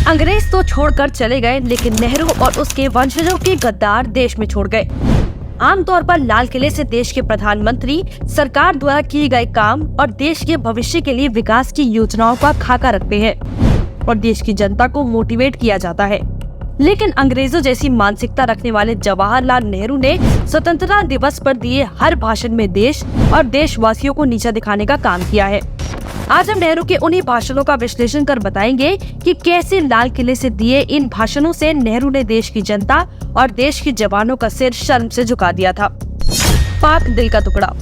अंग्रेज तो छोड़कर चले गए, लेकिन नेहरू और उसके वंशजों के गद्दार देश में छोड़ गए। आमतौर पर लाल किले से देश के प्रधानमंत्री सरकार द्वारा किए गए काम और देश के भविष्य के लिए विकास की योजनाओं का खाका रखते हैं और देश की जनता को मोटिवेट किया जाता है। लेकिन अंग्रेजों जैसी मानसिकता रखने वाले जवाहरलाल नेहरू ने स्वतंत्रता दिवस पर दिए हर भाषण में देश और देशवासियों को नीचा दिखाने का काम किया है। आज हम नेहरू के उन्हीं भाषणों का विश्लेषण कर बताएंगे कि कैसे लाल किले से दिए इन भाषणों से नेहरू ने देश की जनता और देश के जवानों का सिर शर्म से झुका दिया था। पाक दिल का टुकड़ा।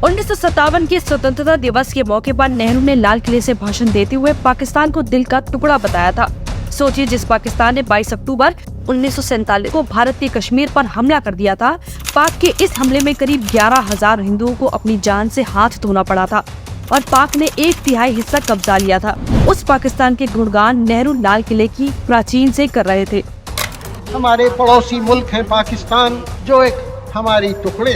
1957 के स्वतंत्रता दिवस के मौके पर नेहरू ने लाल किले से भाषण देते हुए पाकिस्तान को दिल का टुकड़ा बताया था। सोचिए, जिस पाकिस्तान ने 22 अक्टूबर 1947 को भारत के कश्मीर पर हमला कर दिया था, पाक के इस हमले में करीब 11,000 हिंदुओं को अपनी जान से हाथ धोना पड़ा था और पाक ने 1/3 हिस्सा कब्जा लिया था। उस पाकिस्तान के गुणगान नेहरू लाल किले की प्राचीन से कर रहे थे। हमारे पड़ोसी मुल्क है पाकिस्तान, जो एक हमारी टुकड़े,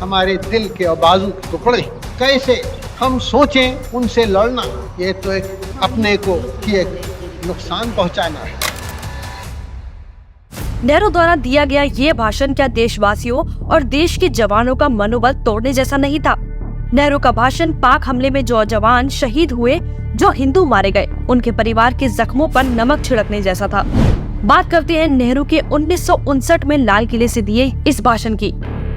हमारे दिल के और बाजू के टुकड़े, कैसे हम सोचें उनसे लड़ना, ये तो एक अपने को ही एक नुकसान पहुंचाना है। नेहरू द्वारा दिया गया ये भाषण क्या देशवासियों और देश के जवानों का मनोबल तोड़ने जैसा नहीं था? नेहरू का भाषण पाक हमले में जो जवान शहीद हुए, जो हिंदू मारे गए, उनके परिवार के जख्मों पर नमक छिड़कने जैसा था। बात करते हैं नेहरू के 1959 में लाल किले से दिए इस भाषण की।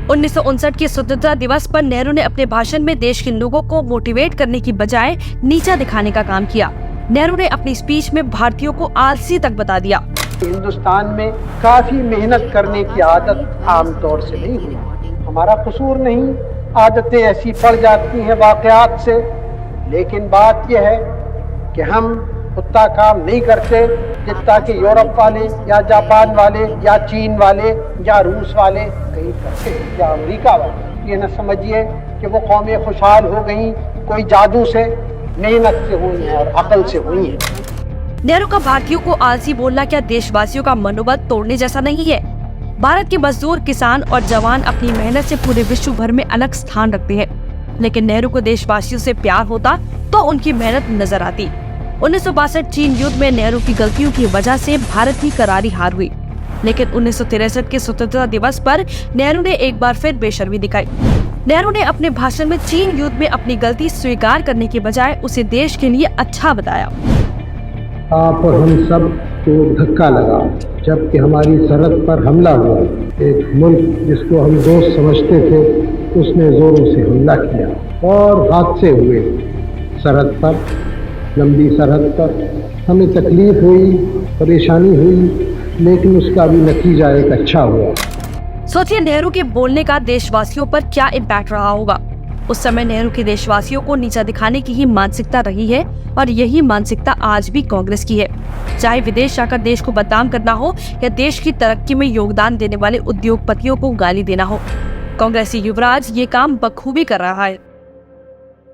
1959 के स्वतंत्रता दिवस पर नेहरू ने अपने भाषण में देश के लोगों को मोटिवेट करने की बजाय नीचा दिखाने का काम किया। नेहरू ने अपनी स्पीच में भारतीयों को आलसी तक बता दिया। हिंदुस्तान में काफी मेहनत करने की आदत आमतौर से नहीं हुई। हमारा कसूर नहीं, आदतें ऐसी पड़ जाती हैं वाकयात से। लेकिन बात यह है कि हम उतना काम नहीं करते जितना कि यूरोप वाले या जापान वाले या चीन वाले या रूस वाले कहीं करते हैं, या अमेरिका वाले। ये न समझिए कि वो कौमें खुशहाल हो गई कोई जादू से, मेहनत से हुई है और अकल से हुई है। नेहरू का भारतीयों को आलसी बोलना क्या देशवासियों का मनोबल तोड़ने जैसा नहीं है? भारत के मजदूर, किसान और जवान अपनी मेहनत से पूरे विश्व भर में अलग स्थान रखते हैं, लेकिन नेहरू को देशवासियों से प्यार होता तो उनकी मेहनत नजर आती। 1962 चीन युद्ध में नेहरू की गलतियों की वजह से भारत की करारी हार हुई, लेकिन 1963 के स्वतंत्रता दिवस पर नेहरू ने एक बार फिर बेशर्मी दिखाई। नेहरू ने अपने भाषण में चीन युद्ध में अपनी गलती स्वीकार करने के बजाय उसे देश के लिए अच्छा बताया। आप और हम सब को धक्का लगा जबकि हमारी सरहद पर हमला हुआ। एक मुल्क जिसको हम दोस्त समझते थे, उसने जोरों से हमला किया और हादसे हुए सरहद पर, लंबी सरहद पर। हमें तकलीफ हुई, परेशानी हुई, लेकिन उसका भी नतीजा एक अच्छा हुआ। सोचिए, नेहरू के बोलने का देशवासियों पर क्या इम्पैक्ट रहा होगा। उस समय नेहरू के देशवासियों को नीचा दिखाने की ही मानसिकता रही है और यही मानसिकता आज भी कांग्रेस की है। चाहे विदेश जाकर देश को बदनाम करना हो या देश की तरक्की में योगदान देने वाले उद्योगपतियों को गाली देना हो, कांग्रेसी युवराज ये काम बखूबी कर रहा है।